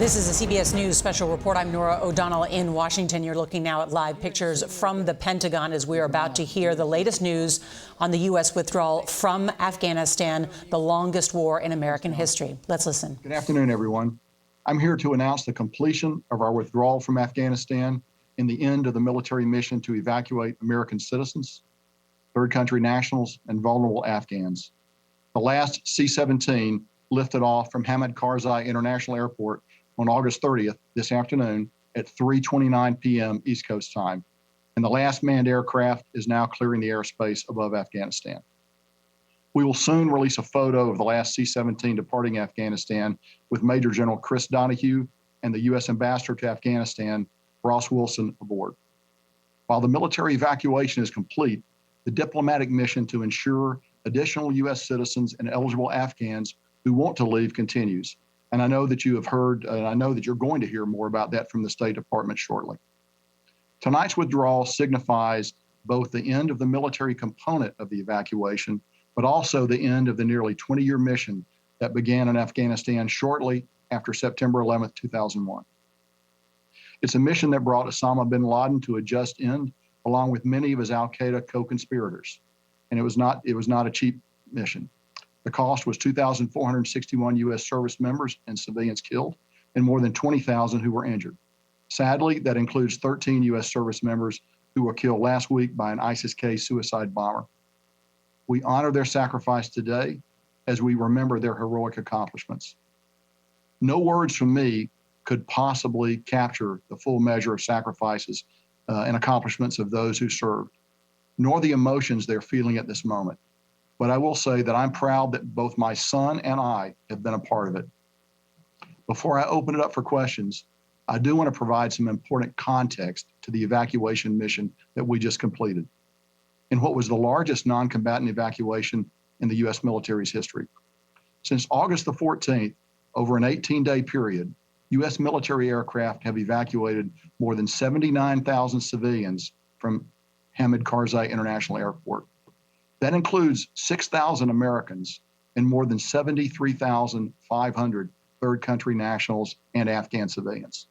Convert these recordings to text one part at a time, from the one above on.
This is a CBS News special report. I'm Norah O'Donnell in Washington. You're looking now at live pictures from the Pentagon as we are about to hear the latest news on the U.S. withdrawal from Afghanistan, the longest war in American history. Let's listen. Good afternoon, everyone. I'm here to announce the completion of our withdrawal from Afghanistan and the end of the military mission to evacuate American citizens, third country nationals, and vulnerable Afghans. The last C-17 lifted off from Hamid Karzai International Airport on August 30th, this afternoon, at 3:29 p.m. East Coast time. And the last manned aircraft is now clearing the airspace above Afghanistan. We will soon release a photo of the last C-17 departing Afghanistan with Major General Chris Donahue and the U.S. Ambassador to Afghanistan, Ross Wilson, aboard. While the military evacuation is complete, the diplomatic mission to ensure additional U.S. citizens and eligible Afghans who want to leave continues. And I know that you have heard, and I know that you're going to hear more about that from the State Department shortly. Tonight's withdrawal signifies both the end of the military component of the evacuation, but also the end of the nearly 20-year mission that began in Afghanistan shortly after September 11th, 2001. It's a mission that brought Osama bin Laden to a just end, along with many of his al-Qaeda co-conspirators. And it was not a cheap mission. The cost was 2,461 U.S. service members and civilians killed, and more than 20,000 who were injured. Sadly, that includes 13 U.S. service members who were killed last week by an ISIS-K suicide bomber. We honor their sacrifice today as we remember their heroic accomplishments. No words from me could possibly capture the full measure of sacrifices and accomplishments of those who served, nor the emotions they're feeling at this moment. But I will say that I'm proud that both my son and I have been a part of it. Before I open it up for questions, I do want to provide some important context to the evacuation mission that we just completed, in what was the largest non-combatant evacuation in the U.S. military's history. Since August the 14th, over an 18-day period, U.S. military aircraft have evacuated more than 79,000 civilians from Hamid Karzai International Airport. That includes 6,000 Americans and more than 73,500 third country nationals and Afghan civilians.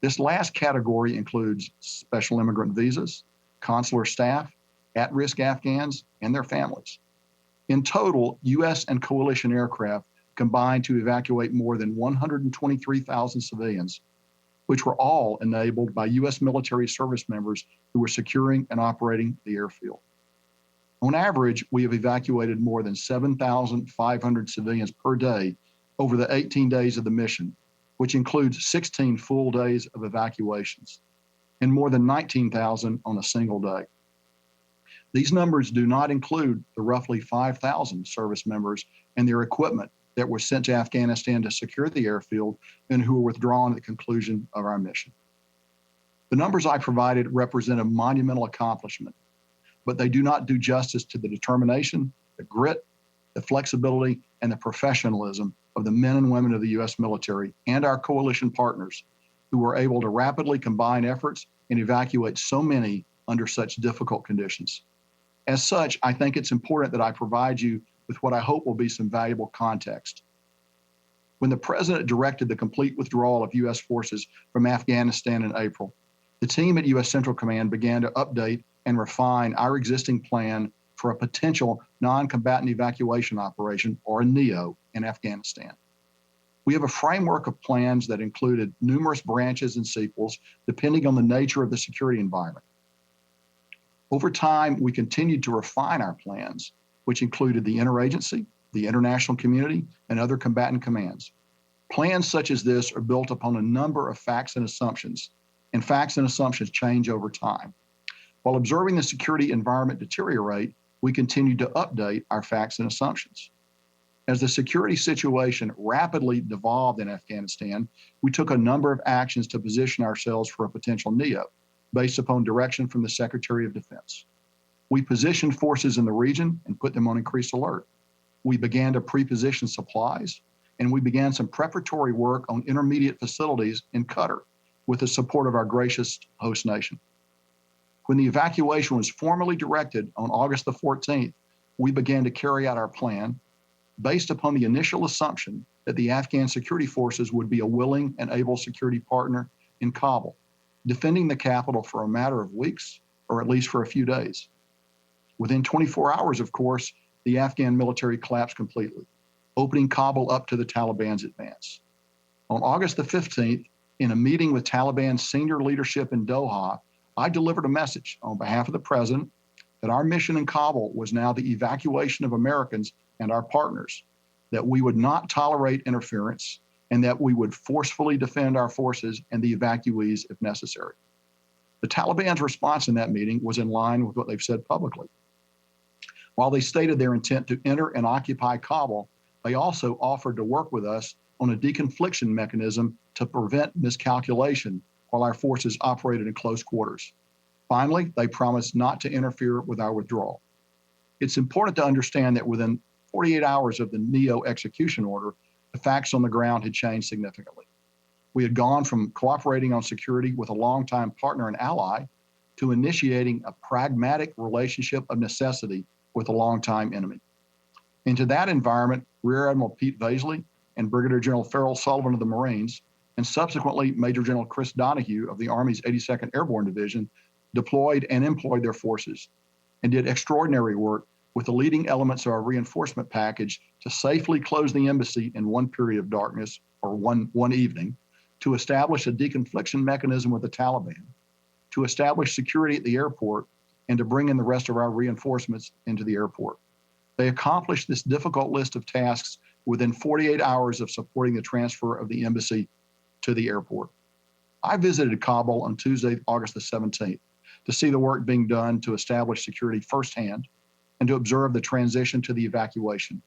This last category includes special immigrant visas, consular staff, at-risk Afghans, and their families. In total, U.S. and coalition aircraft combined to evacuate more than 123,000 civilians, which were all enabled by U.S. military service members who were securing and operating the airfield. On average, we have evacuated more than 7,500 civilians per day over the 18 days of the mission, which includes 16 full days of evacuations, and more than 19,000 on a single day. These numbers do not include the roughly 5,000 service members and their equipment that were sent to Afghanistan to secure the airfield and who were withdrawn at the conclusion of our mission. The numbers I provided represent a monumental accomplishment, but they do not do justice to the determination, the grit, the flexibility, and the professionalism of the men and women of the U.S. military and our coalition partners who were able to rapidly combine efforts and evacuate so many under such difficult conditions. As such, I think it's important that I provide you with what I hope will be some valuable context. When the President directed the complete withdrawal of U.S. forces from Afghanistan in April, the team at U.S. Central Command began to update and refine our existing plan for a potential non-combatant evacuation operation, or a NEO, in Afghanistan. We have a framework of plans that included numerous branches and sequels, depending on the nature of the security environment. Over time, we continued to refine our plans, which included the interagency, the international community, and other combatant commands. Plans such as this are built upon a number of facts and assumptions, and facts and assumptions change over time. While observing the security environment deteriorate, we continued to update our facts and assumptions. As the security situation rapidly devolved in Afghanistan, we took a number of actions to position ourselves for a potential NEO, based upon direction from the Secretary of Defense. We positioned forces in the region and put them on increased alert. We began to pre-position supplies, and we began some preparatory work on intermediate facilities in Qatar with the support of our gracious host nation. When the evacuation was formally directed on August the 14th, we began to carry out our plan, based upon the initial assumption that the Afghan security forces would be a willing and able security partner in Kabul, defending the capital for a matter of weeks or at least for a few days. Within 24 hours, of course, the Afghan military collapsed completely, opening Kabul up to the Taliban's advance. On August the 15th, in a meeting with Taliban senior leadership in Doha, I delivered a message on behalf of the president that our mission in Kabul was now the evacuation of Americans and our partners, that we would not tolerate interference, and that we would forcefully defend our forces and the evacuees if necessary. The Taliban's response in that meeting was in line with what they've said publicly. While they stated their intent to enter and occupy Kabul, they also offered to work with us on a deconfliction mechanism to prevent miscalculation while our forces operated in close quarters. Finally, they promised not to interfere with our withdrawal. It's important to understand that within 48 hours of the NEO execution order, the facts on the ground had changed significantly. We had gone from cooperating on security with a longtime partner and ally to initiating a pragmatic relationship of necessity with a longtime enemy. Into that environment, Rear Admiral Pete Vaisley and Brigadier General Farrell Sullivan of the Marines, and subsequently Major General Chris Donahue of the Army's 82nd Airborne Division, deployed and employed their forces and did extraordinary work with the leading elements of our reinforcement package to safely close the embassy in one period of darkness, or one evening, to establish a deconfliction mechanism with the Taliban, to establish security at the airport, and to bring in the rest of our reinforcements into the airport. They accomplished this difficult list of tasks within 48 hours of supporting the transfer of the embassy to the airport. I visited Kabul on Tuesday, August the 17th, to see the work being done to establish security firsthand and to observe the transition to the evacuation.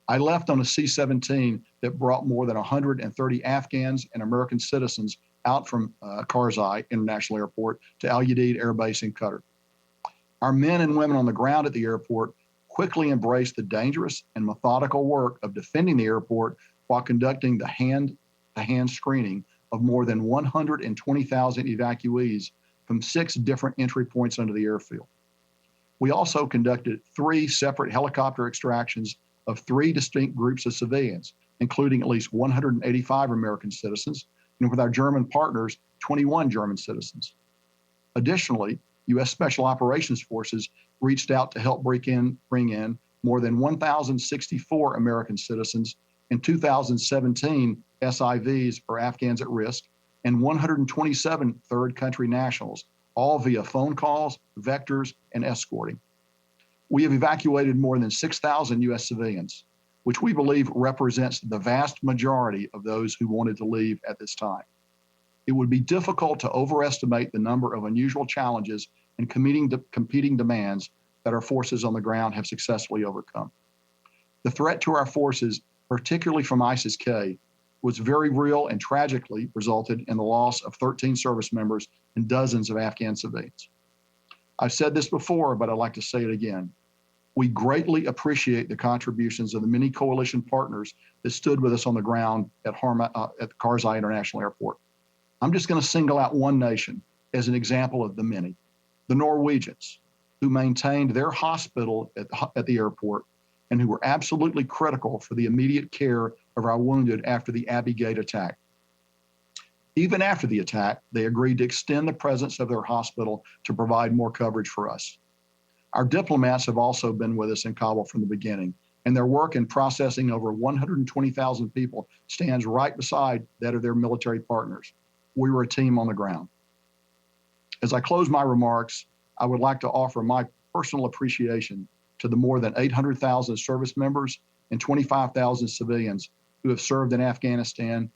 I left on a C-17 that brought more than 130 Afghans and American citizens out from Karzai International Airport to Al Udeid Air Base in Qatar. Our men and women on the ground at the airport quickly embraced the dangerous and methodical work of defending the airport while conducting the hand-to-hand screening of more than 120,000 evacuees from 6 different entry points under the airfield. We also conducted 3 separate helicopter extractions of 3 distinct groups of civilians, including at least 185 American citizens, and with our German partners, 21 German citizens. Additionally, U.S. Special Operations Forces reached out to help bring in more than 1,064 American citizens and 2,017 SIVs, or Afghans at risk, and 127 third country nationals, all via phone calls, vectors, and escorting. We have evacuated more than 6,000 U.S. civilians, which we believe represents the vast majority of those who wanted to leave at this time. It would be difficult to overestimate the number of unusual challenges and competing demands that our forces on the ground have successfully overcome. The threat to our forces, particularly from ISIS-K, was very real and tragically resulted in the loss of 13 service members and dozens of Afghan civilians. I've said this before, but I'd like to say it again. We greatly appreciate the contributions of the many coalition partners that stood with us on the ground at Karzai International Airport. I'm just going to single out one nation as an example of the many: the Norwegians, who maintained their hospital at the airport and who were absolutely critical for the immediate care of our wounded after the Abbey Gate attack. Even after the attack, they agreed to extend the presence of their hospital to provide more coverage for us. Our diplomats have also been with us in Kabul from the beginning, and their work in processing over 120,000 people stands right beside that of their military partners. We were a team on the ground. As I close my remarks, I would like to offer my personal appreciation to the more than 800,000 service members and 25,000 civilians who have served in Afghanistan,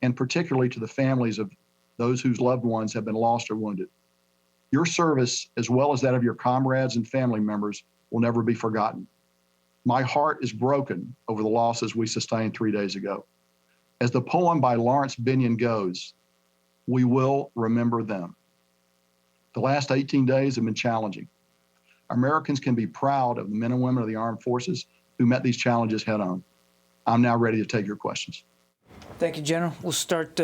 and particularly to the families of those whose loved ones have been lost or wounded. Your service, as well as that of your comrades and family members, will never be forgotten. My heart is broken over the losses we sustained 3 days ago. As the poem by Lawrence Benyon goes, we will remember them. The last 18 days have been challenging. Americans can be proud of the men and women of the armed forces who met these challenges head on. I'm now ready to take your questions. Thank you, General. We'll start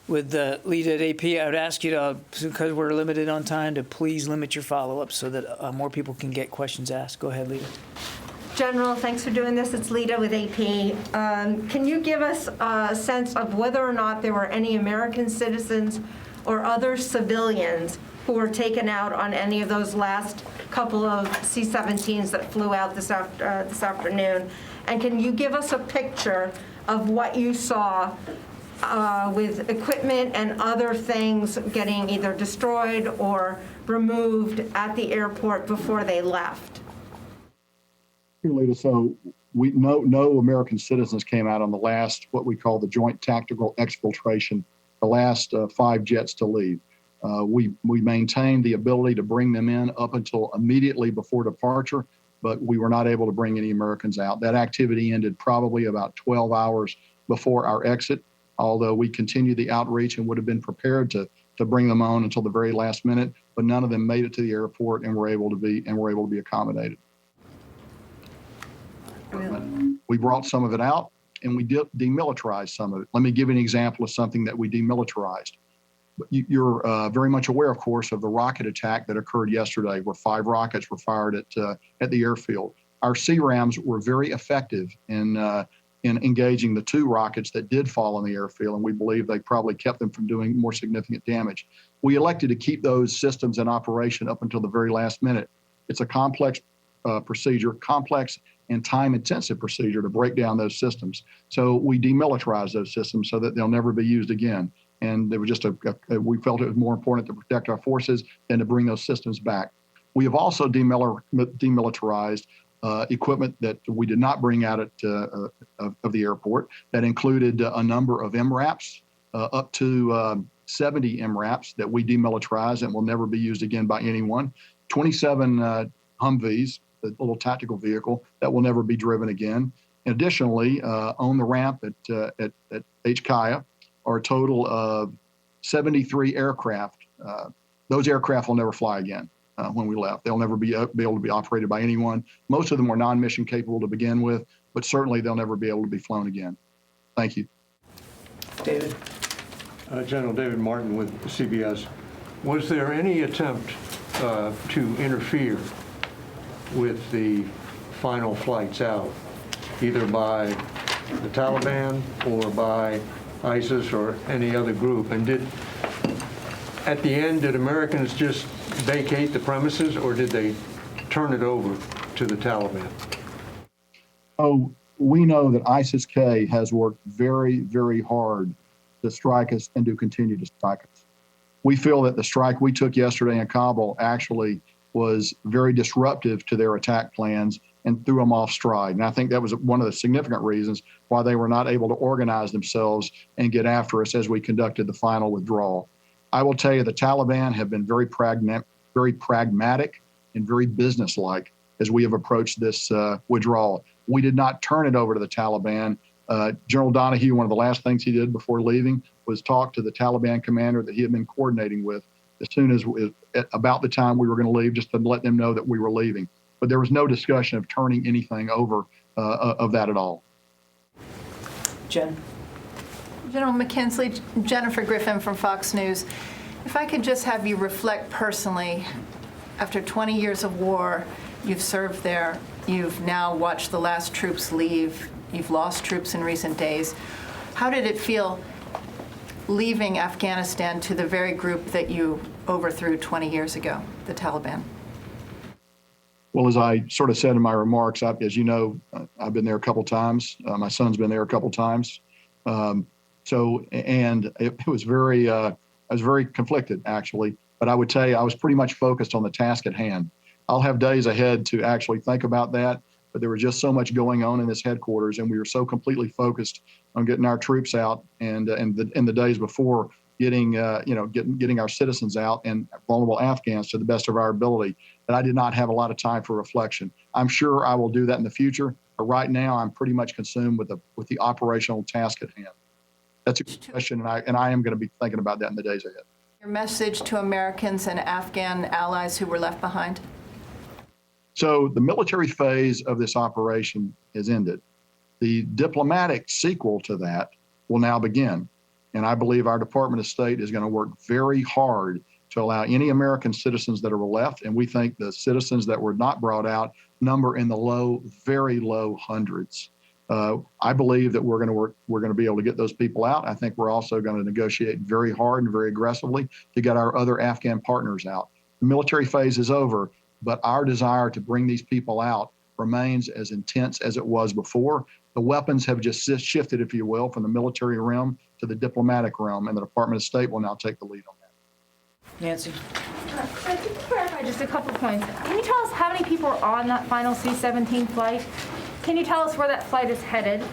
with the lead at AP. I would ask you to, because we're limited on time, to please limit your follow-up so that more people can get questions asked. Go ahead, Leader. General, thanks for doing this. It's Lita with AP. Can you give us a sense of whether or not there were any American citizens or other civilians who were taken out on any of those last couple of C-17s that flew out this afternoon? And can you give us a picture of what you saw with equipment and other things getting either destroyed or removed at the airport before they left? Lita, so no American citizens came out on the last, what we call the joint tactical exfiltration, the last 5 jets to leave. We maintained the ability to bring them in up until immediately before departure, but we were not able to bring any Americans out. That activity ended probably about 12 hours before our exit, although we continued the outreach and would have been prepared to bring them on until the very last minute, but none of them made it to the airport and were able to be accommodated. We brought some of it out and we demilitarized some of it. Let me give you an example of something that we demilitarized. You're very much aware, of course, of the rocket attack that occurred yesterday, where 5 rockets were fired at the airfield. Our CRAMs were very effective in engaging the 2 rockets that did fall on the airfield, and we believe they probably kept them from doing more significant damage. We elected to keep those systems in operation up until the very last minute. It's a complex procedure, complex and time-intensive procedure to break down those systems. So we demilitarized those systems so that they'll never be used again. And there was just we felt it was more important to protect our forces than to bring those systems back. We have also demilitarized equipment that we did not bring out of the airport. That included a number of MRAPs, up to 70 MRAPs that we demilitarized and will never be used again by anyone. 27 Humvees, the little tactical vehicle that will never be driven again. Additionally, on the ramp at HKIA are a total of 73 aircraft. Those aircraft will never fly again when we left. They'll never be able to be operated by anyone. Most of them were non-mission capable to begin with, but certainly they'll never be able to be flown again. Thank you. David? General David Martin with CBS. Was there any attempt to interfere with the final flights out, either by the Taliban or by ISIS or any other group? And at the end, did Americans just vacate the premises, or did they turn it over to the Taliban? Oh, we know that ISIS-K has worked very, very hard to strike us and to continue to strike us. We feel that the strike we took yesterday in Kabul actually was very disruptive to their attack plans and threw them off stride. And I think that was one of the significant reasons why they were not able to organize themselves and get after us as we conducted the final withdrawal. I will tell you, the Taliban have been very pragmatic and very businesslike as we have approached this withdrawal. We did not turn it over to the Taliban. General Donahue, one of the last things he did before leaving was talk to the Taliban commander that he had been coordinating with as soon as about the time we were going to leave, just to let them know that we were leaving. But there was no discussion of turning anything over of that at all. Jen? General McKenzie, Jennifer Griffin from Fox News. If I could just have you reflect personally, after 20 years of war, you've served there, you've now watched the last troops leave, you've lost troops in recent days. How did it feel leaving Afghanistan to the very group that you overthrew 20 years ago, the Taliban? Well, as I sort of said in my remarks, as you know, I've been there a couple times. My son's been there a couple times. And it was I was very conflicted, actually. But I would tell you, I was pretty much focused on the task at hand. I'll have days ahead to actually think about that, but there was just so much going on in this headquarters, and we were so completely focused on getting our troops out, and in the days before getting our citizens out and vulnerable Afghans to the best of our ability, that I did not have a lot of time for reflection. I'm sure I will do that in the future, but right now I'm pretty much consumed with the operational task at hand. That's a good question, and I am going to be thinking about that in the days ahead. Your message to Americans and Afghan allies who were left behind? So the military phase of this operation is ended. The diplomatic sequel to that will now begin. And I believe our Department of State is going to work very hard to allow any American citizens that are left, and we think the citizens that were not brought out number in the low, very low hundreds. I believe that we're going to be able to get those people out. I think we're also going to negotiate very hard and very aggressively to get our other Afghan partners out. The military phase is over, but our desire to bring these people out remains as intense as it was before. The weapons have just shifted, if you will, from the military realm to the diplomatic realm, and the Department of State will now take the lead on that. Nancy? Can you clarify just a couple points? Can you tell us how many people are on that final C-17 flight? Can you tell us where that flight is headed?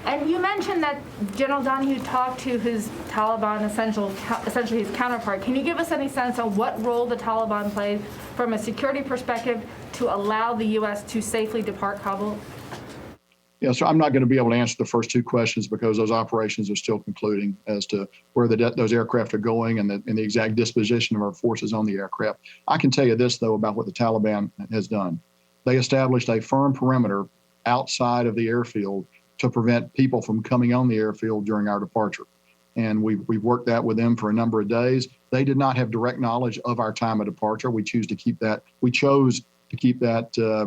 And you mentioned that General Donahue talked to his Taliban, essentially his counterpart. Can you give us any sense of what role the Taliban played from a security perspective to allow the U.S. to safely depart Kabul? Yeah, so I'm not going to be able to answer the first two questions because those operations are still concluding as to where those aircraft are going and the exact disposition of our forces on the aircraft. I can tell you this, though, about what the Taliban has done. They established a firm perimeter outside of the airfield to prevent people from coming on the airfield during our departure. And we've worked that with them for a number of days. They did not have direct knowledge of our time of departure. We chose to keep that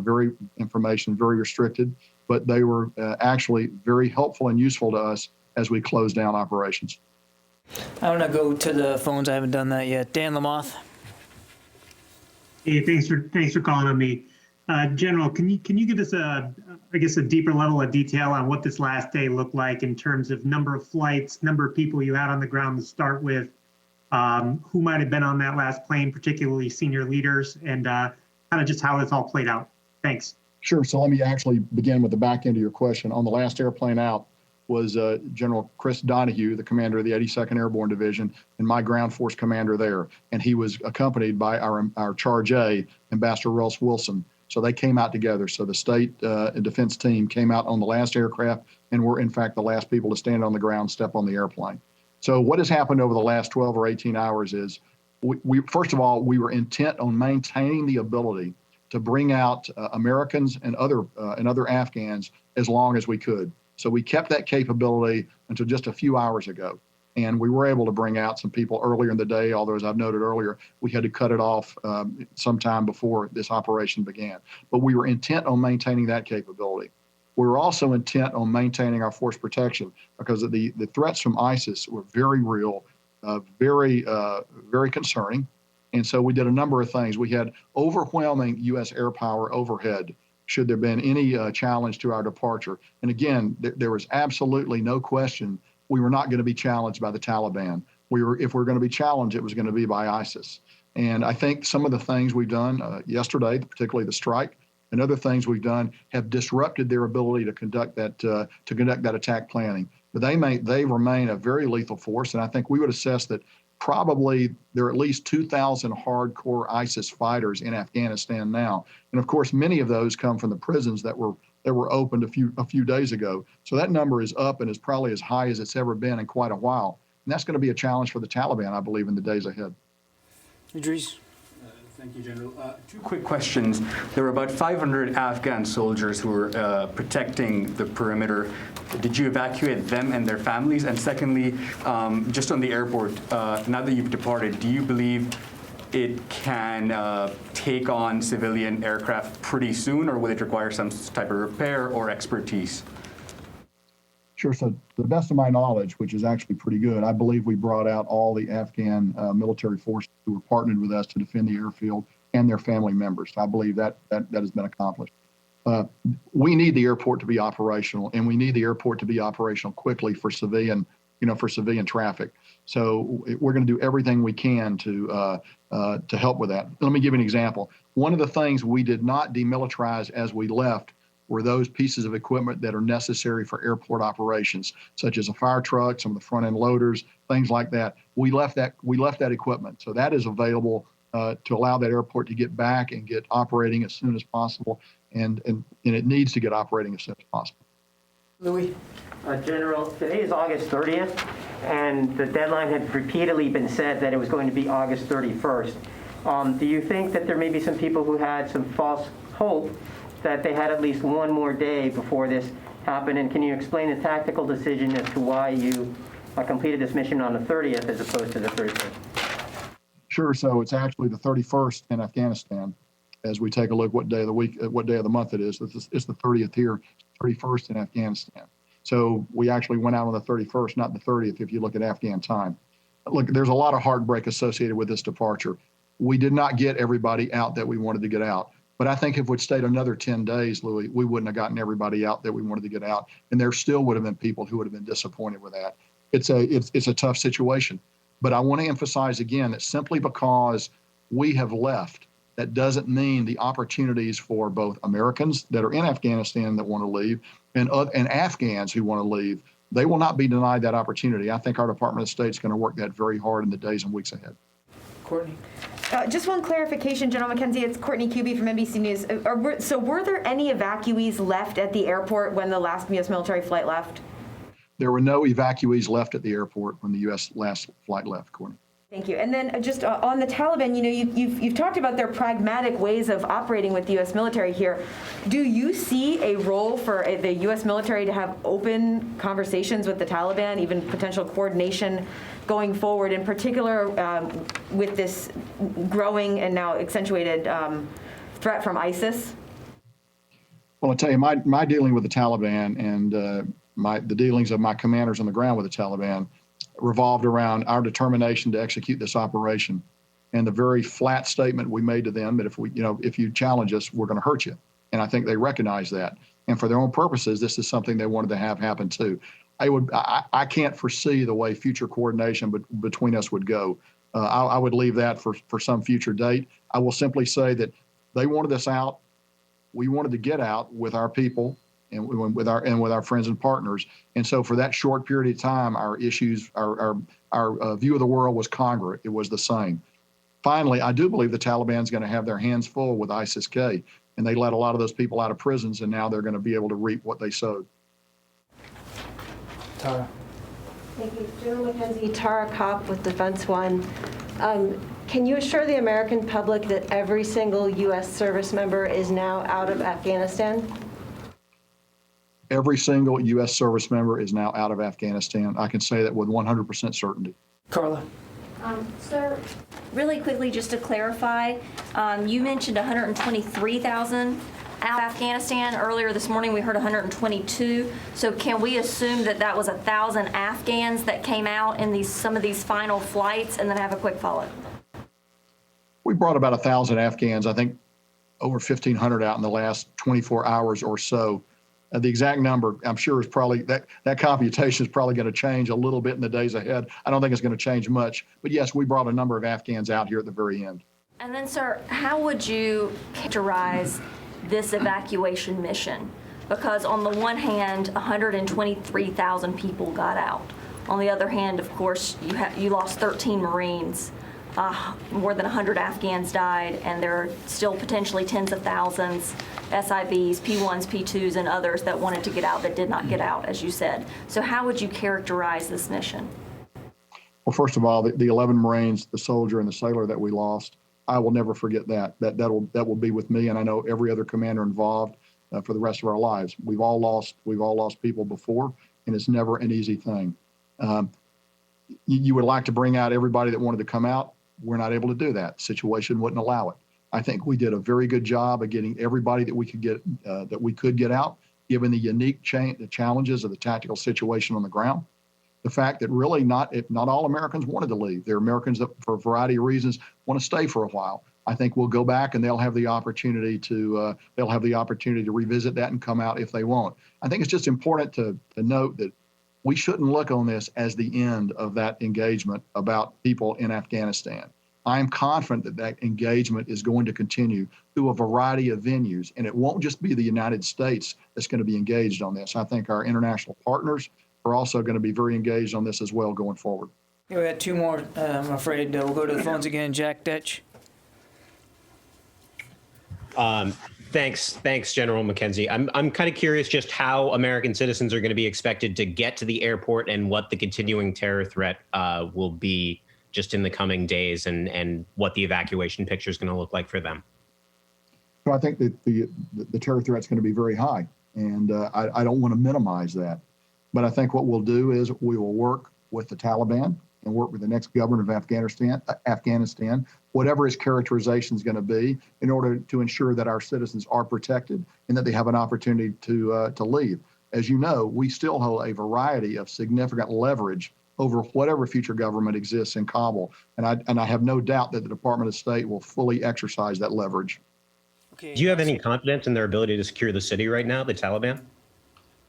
very information very restricted, but they were actually very helpful and useful to us as we closed down operations. I want to go to the phones. I haven't done that yet. Dan Lamoth. Hey, thanks for calling on me. General, can you give us a deeper level of detail on what this last day looked like in terms of number of flights, number of people you had on the ground to start with, who might have been on that last plane, particularly senior leaders, and kind of just how this all played out? Thanks. Sure. So let me actually begin with the back end of your question. On the last airplane out was General Chris Donahue, the commander of the 82nd Airborne Division, and my ground force commander there. And he was accompanied by our Charge A, Ambassador Russ Wilson. So they came out together. So the state defense team came out on the last aircraft and were, in fact, the last people to stand on the ground, step on the airplane. So what has happened over the last 12 or 18 hours is, we first of all, we were intent on maintaining the ability to bring out Americans and other Afghans as long as we could. So we kept that capability until just a few hours ago. And we were able to bring out some people earlier in the day, although, as I've noted earlier, we had to cut it off sometime before this operation began. But we were intent on maintaining that capability. We were also intent on maintaining our force protection because of the threats from ISIS were very real, very concerning. And so we did a number of things. We had overwhelming U.S. air power overhead should there have been any challenge to our departure. And again, there was absolutely no question we were not going to be challenged by the Taliban. If we're going to be challenged, it was going to be by ISIS. And I think some of the things we've done yesterday, particularly the strike, and other things we've done have disrupted their ability to conduct that attack planning. But they remain a very lethal force, and I think we would assess that probably there are at least 2,000 hardcore ISIS fighters in Afghanistan now. And of course, many of those come from the prisons that were opened a few days ago. So that number is up and is probably as high as it's ever been in quite a while. And that's going to be a challenge for the Taliban, I believe, in the days ahead. Idris. Thank you, General. Two quick questions. There were about 500 Afghan soldiers who were protecting the perimeter. Did you evacuate them and their families? And secondly, just on the airport, now that you've departed, do you believe it can take on civilian aircraft pretty soon, or will it require some type of repair or expertise? Sure. So to the best of my knowledge, which is actually pretty good, I believe we brought out all the Afghan military forces who were partnered with us to defend the airfield and their family members. So I believe that has been accomplished. We need the airport to be operational, and we need the airport to be operational quickly for civilian traffic. So we're going to do everything we can to help with that. Let me give you an example. One of the things we did not demilitarize as we left were those pieces of equipment that are necessary for airport operations, such as a fire truck, some of the front end loaders, things like that. We left that equipment. So that is available to allow that airport to get back and get operating as soon as possible. And it needs to get operating as soon as possible. Louis. General, today is August 30th, and the deadline had repeatedly been said that it was going to be August 31st. Do you think that there may be some people who had some false hope that they had at least one more day before this happened? And can you explain the tactical decision as to why you completed this mission on the 30th as opposed to the 31st? Sure. So it's actually the 31st in Afghanistan. as we take a look what day of the week, what day of the month it is. It's the 30th here, 31st in Afghanistan. So we actually went out on the 31st, not the 30th, if you look at Afghan time. Look, there's a lot of heartbreak associated with this departure. We did not get everybody out that we wanted to get out. But I think if we'd stayed another 10 days, Louis, we wouldn't have gotten everybody out that we wanted to get out. And there still would have been people who would have been disappointed with that. It's a tough situation. But I want to emphasize again that simply because we have left, that doesn't mean the opportunities for both Americans that are in Afghanistan that want to leave and Afghans who want to leave, they will not be denied that opportunity. I think our Department of State is going to work that very hard in the days and weeks ahead. Courtney? Just one clarification, General McKenzie. It's Courtney Keefe from NBC News. So were there any evacuees left at the airport when the last U.S. military flight left? There were no evacuees left at the airport when the U.S. last flight left, Courtney. Thank you. And then just on the Taliban, you know, you've talked about their pragmatic ways of operating with the U.S. military here. Do you see a role for the U.S. military to have open conversations with the Taliban, even potential coordination going forward, in particular with this growing and now accentuated threat from ISIS? Well, I'll tell you, my dealing with the Taliban and the dealings of my commanders on the ground with the Taliban revolved around our determination to execute this operation and the very flat statement we made to them that if you challenge us, we're going to hurt you. And I think they recognize that. And for their own purposes, this is something they wanted to have happen too. I can't foresee the way future coordination between us would go. I would leave that for some future date. I will simply say that they wanted us out. We wanted to get out with our people and with our friends and partners. And so for that short period of time, our issues, our view of the world was congruent. It was the same. Finally, I do believe the Taliban's going to have their hands full with ISIS-K, and they let a lot of those people out of prisons, and now they're going to be able to reap what they sowed. Tara? Thank you. General McKenzie, Tara Kopp with Defense One. Can you assure the American public that every single U.S. service member is now out of Afghanistan? Every single U.S. service member is now out of Afghanistan. I can say that with 100% certainty. Carla? Sir, really quickly, just to clarify, you mentioned 123,000 out of Afghanistan. Earlier this morning, we heard 122. So can we assume that that was 1,000 Afghans that came out in some of these final flights? And then I have a quick follow-up. We brought about 1,000 Afghans, I think over 1,500 out in the last 24 hours or so. The exact number, I'm sure, is probably, that computation is probably going to change a little bit in the days ahead. I don't think it's going to change much. But yes, we brought a number of Afghans out here at the very end. And then, sir, how would you characterize this evacuation mission? Because on the one hand, 123,000 people got out. On the other hand, of course, you lost 13 Marines. More than 100 Afghans died, and there are still potentially tens of thousands, SIVs, P1s, P2s, and others that wanted to get out that did not get out, as you said. So how would you characterize this mission? Well, first of all, the 11 Marines, the soldier and the sailor that we lost, I will never forget that. That will be with me, and I know every other commander involved for the rest of our lives. We've all lost people before, and it's never an easy thing. You would like to bring out everybody that wanted to come out. We're not able to do that. The situation wouldn't allow it. I think we did a very good job of getting everybody that we could get out, given the unique the challenges of the tactical situation on the ground. The fact that really not all Americans wanted to leave. There are Americans that, for a variety of reasons, want to stay for a while. I think we'll go back and they'll have the opportunity to revisit that and come out if they want. I think it's just important to note that we shouldn't look on this as the end of that engagement about people in Afghanistan. I am confident that engagement is going to continue through a variety of venues, and it won't just be the United States that's going to be engaged on this. I think our international partners are also going to be very engaged on this as well going forward. Yeah, we had two more, I'm afraid. We'll go to the phones again. Jack Detch. Thanks, General McKenzie. I'm kind of curious just how American citizens are going to be expected to get to the airport and what the continuing terror threat will be just in the coming days, and what the evacuation picture is going to look like for them. So I think that the terror threat is going to be very high, and I don't want to minimize that. But I think what we'll do is we will work with the Taliban and work with the next government of Afghanistan, whatever his characterization is going to be, in order to ensure that our citizens are protected and that they have an opportunity to leave. As you know, we still hold a variety of significant leverage over whatever future government exists in Kabul, and I have no doubt that the Department of State will fully exercise that leverage. Okay. Do you have any confidence in their ability to secure the city right now, the Taliban?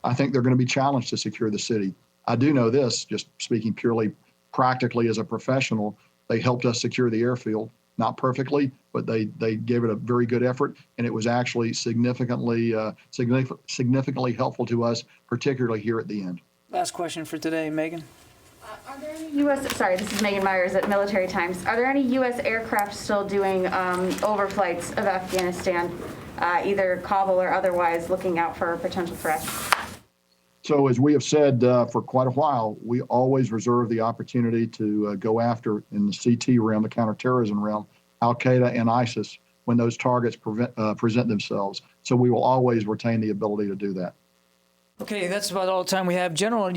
I think they're going to be challenged to secure the city. I do know this, just speaking purely practically as a professional, they helped us secure the airfield. Not perfectly, but they gave it a very good effort, and it was actually significantly helpful to us, particularly here at the end. Last question for today, Megan. Are there any sorry, this is Megan Myers at Military Times. Are there any U.S. aircraft still doing overflights of Afghanistan, either Kabul or otherwise, looking out for potential threats? So as we have said for quite a while, we always reserve the opportunity to go after, in the CT realm, the counterterrorism realm, Al-Qaeda and ISIS when those targets present themselves. So we will always retain the ability to do that. Okay, that's about all the time we have. General,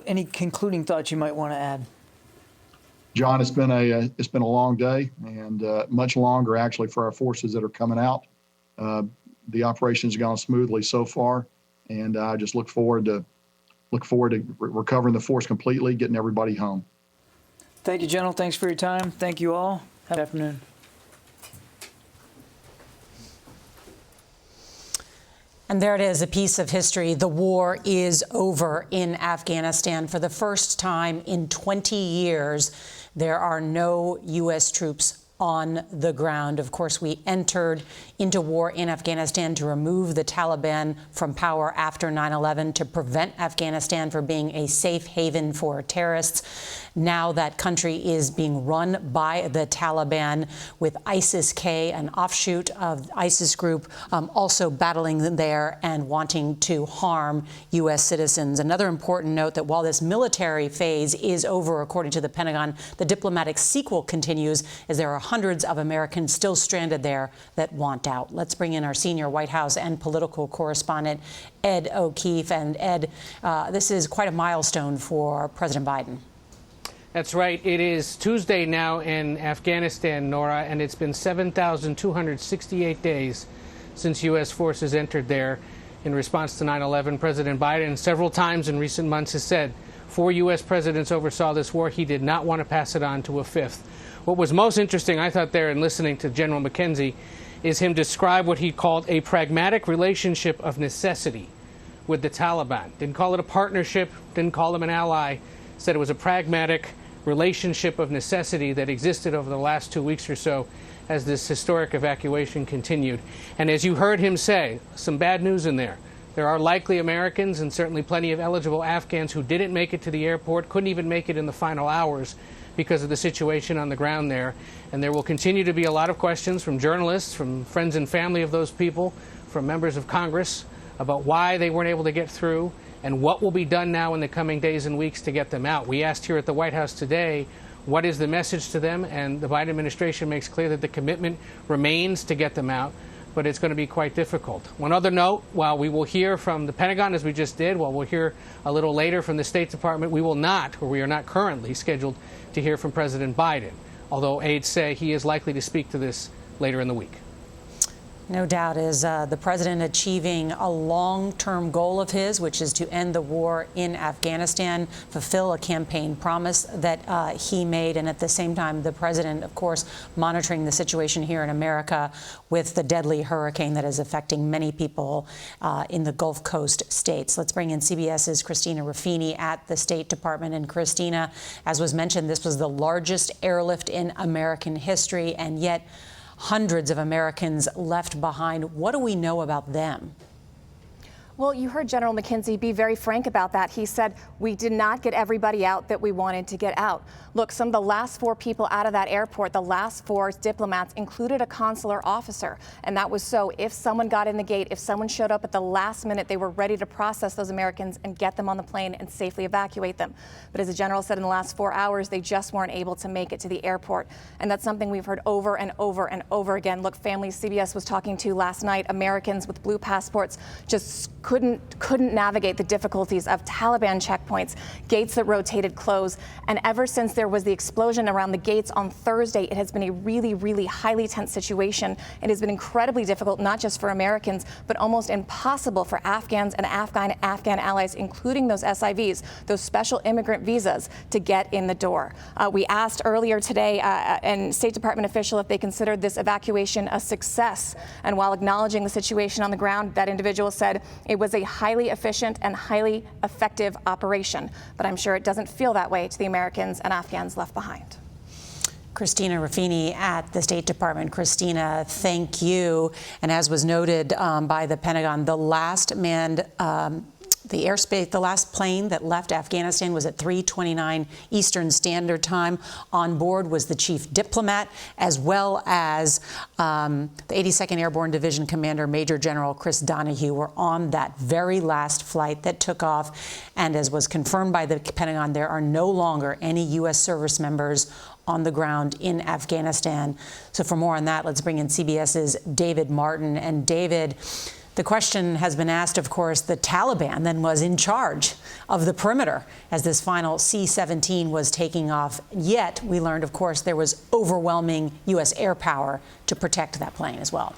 any concluding thoughts you might want to add? John, it's been a long day, and much longer actually for our forces that are coming out. The operation's gone smoothly so far, and I just look forward to recovering the force completely, getting everybody home. Thank you, General. Thanks for your time. Thank you all. Have a good afternoon. And there it is, a piece of history. The war is over in Afghanistan. For the first time in 20 years, there are no U.S. troops on the ground. Of course, we entered into war in Afghanistan to remove the Taliban from power after 9/11, to prevent Afghanistan from being a safe haven for terrorists. Now that country is being run by the Taliban, with ISIS-K, an offshoot of the ISIS group, also battling there and wanting to harm U.S. citizens. Another important note that while this military phase is over, according to the Pentagon, the diplomatic sequel continues, as there are hundreds of Americans still stranded there that want out. Let's bring in our senior White House and political correspondent, Ed O'Keefe. And Ed, this is quite a milestone for President Biden. That's right. It is Tuesday now in Afghanistan, Nora, and it's been 7,268 days since U.S. forces entered there in response to 9/11. President Biden several times in recent months has said 4 U.S. presidents oversaw this war. He did not want to pass it on to a fifth. What was most interesting, I thought, there in listening to General McKenzie, is him describe what he called a pragmatic relationship of necessity with the Taliban. Didn't call it a partnership, didn't call them an ally, said it was a pragmatic relationship of necessity that existed over the last 2 weeks or so as this historic evacuation continued. And as you heard him say, some bad news in there. There are likely Americans and certainly plenty of eligible Afghans who didn't make it to the airport, couldn't even make it in the final hours because of the situation on the ground there. And there will continue to be a lot of questions from journalists, from friends and family of those people, from members of Congress about why they weren't able to get through and what will be done now in the coming days and weeks to get them out. We asked here at the White House today, what is the message to them? And the Biden administration makes clear that the commitment remains to get them out, but it's going to be quite difficult. One other note, while we will hear from the Pentagon, as we just did, while we'll hear a little later from the State Department, we will not, or we are not currently scheduled to hear from President Biden, although aides say he is likely to speak to this later in the week. No doubt is the president achieving a long-term goal of his, which is to end the war in Afghanistan, fulfill a campaign promise that he made. And at the same time, the president, of course, monitoring the situation here in America with the deadly hurricane that is affecting many people in the Gulf Coast states. Let's bring in CBS's Christina Ruffini at the State Department. And Christina, as was mentioned, this was the largest airlift in American history, and yet hundreds of Americans left behind. What do we know about them? Well, you heard General McKenzie be very frank about that. He said, we did not get everybody out that we wanted to get out. Look, some of the last 4 people out of that airport, the last 4 diplomats, included a consular officer. And that was so if someone got in the gate, if someone showed up at the last minute, they were ready to process those Americans and get them on the plane and safely evacuate them. But as the general said, in the last 4 hours, they just weren't able to make it to the airport. And that's something we've heard over and over and over again. Look, families CBS was talking to last night, Americans with blue passports just couldn't navigate the difficulties of Taliban checkpoints, gates that rotated close. And ever since there was the explosion around the gates on Thursday, it has been a really, really highly tense situation. It has been incredibly difficult, not just for Americans, but almost impossible for Afghans and Afghan allies, including those SIVs, those special immigrant visas, to get in the door. We asked earlier today an State Department official if they considered this evacuation a success. And while acknowledging the situation on the ground, that individual said it was a highly efficient and highly effective operation. But I'm sure it doesn't feel that way to the Americans and Afghans left behind. Christina Ruffini at the State Department. Christina, thank you. And as was noted by the Pentagon, the last manned the last plane that left Afghanistan was at 3:29 Eastern Standard Time. On board was the chief diplomat, as well as the 82nd Airborne Division Commander Major General Chris Donahue were on that very last flight that took off. And as was confirmed by the Pentagon, there are no longer any U.S. service members on the ground in Afghanistan. So for more on that, let's bring in CBS's David Martin. And David, the question has been asked, of course, the Taliban then was in charge of the perimeter as this final C-17 was taking off. Yet we learned, of course, there was overwhelming U.S. air power to protect that plane as well.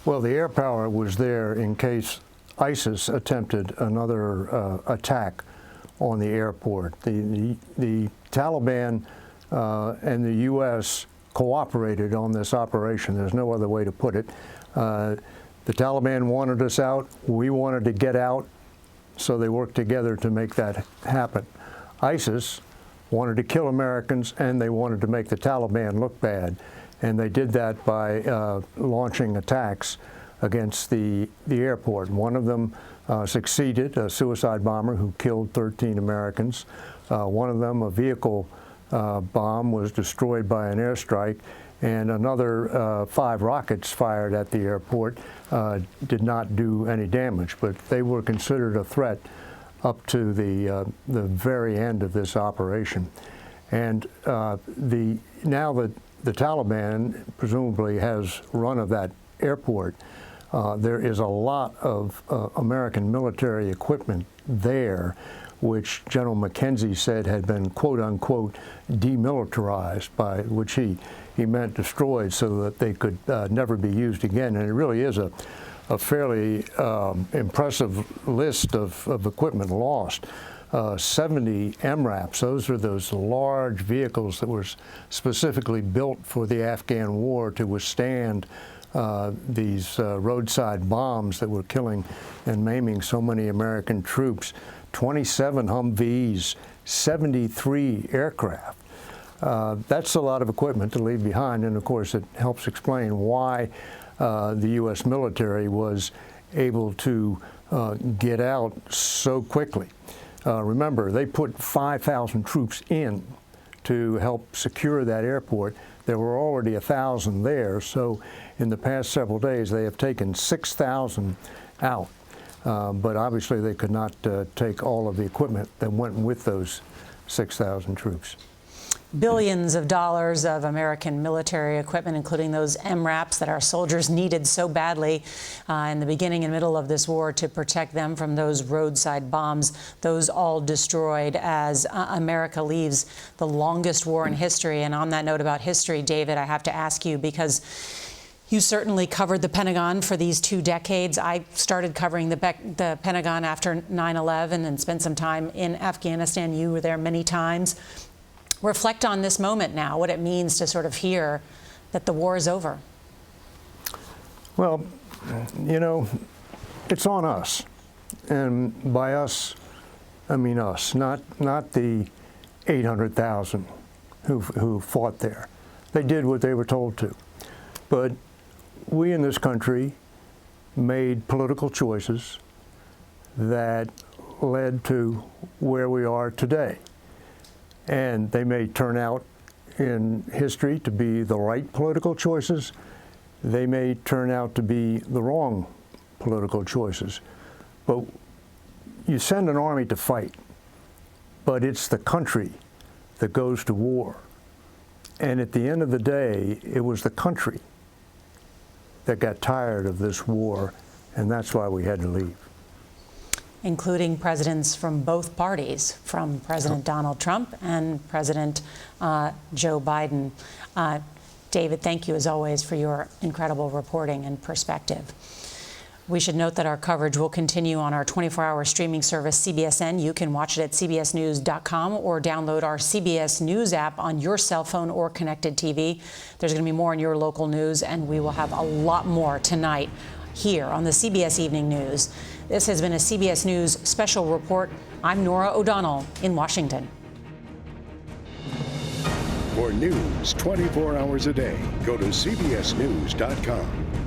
Well, the air power was there in case ISIS attempted another attack on the airport. The Taliban and the U.S. cooperated on this operation. There's no other way to put it. The Taliban wanted us out. We wanted to get out, so they worked together to make that happen. ISIS wanted to kill Americans, and they wanted to make the Taliban look bad. And they did that by launching attacks against the airport. One of them succeeded, a suicide bomber who killed 13 Americans. One of them, a vehicle bomb, was destroyed by an airstrike. And another 5 rockets fired at the airport did not do any damage, but they were considered a threat up to the very end of this operation. And now that the Taliban presumably has run of that airport, there is a lot of American military equipment there, which General McKenzie said had been, quote unquote, demilitarized, by which he meant destroyed so that they could never be used again. And it really is a fairly impressive list of equipment lost. 70 MRAPs, those are those large vehicles that were specifically built for the Afghan war to withstand these roadside bombs that were killing and maiming so many American troops. 27 Humvees, 73 aircraft. That's a lot of equipment to leave behind, and of course it helps explain why the U.S. military was able to get out so quickly. Remember, they put 5,000 troops in to help secure that airport. There were already 1,000 there, so in the past several days they have taken 6,000 out. But obviously they could not take all of the equipment that went with those 6,000 troops. Billions of dollars of American military equipment, including those MRAPs that our soldiers needed so badly in the beginning and middle of this war to protect them from those roadside bombs, those all destroyed as America leaves the longest war in history. And on that note about history, David, I have to ask you, because you certainly covered the Pentagon for these 2 decades. I started covering the Pentagon after 9/11 and spent some time in Afghanistan. You were there many times. Reflect on this moment now, what it means to sort of hear that the war is over. Well, you know, it's on us. And by us, I mean us, not the 800,000 who fought there. They did what they were told to. But we in this country made political choices that led to where we are today. And they may turn out in history to be the right political choices. They may turn out to be the wrong political choices. But you send an army to fight, but it's the country that goes to war. And at the end of the day, it was the country that got tired of this war, and that's why we had to leave. including presidents from both parties, from President Donald Trump and President Joe Biden. David, thank you as always for your incredible reporting and perspective. We should note that our coverage will continue on our 24-hour streaming service, CBSN. You can watch it at cbsnews.com or download our CBS News app on your cell phone or connected TV. There's going to be more in your local news, and we will have a lot more tonight here on the CBS Evening News. This has been a CBS News special report. I'm Norah O'Donnell in Washington. For news 24 hours a day, go to cbsnews.com.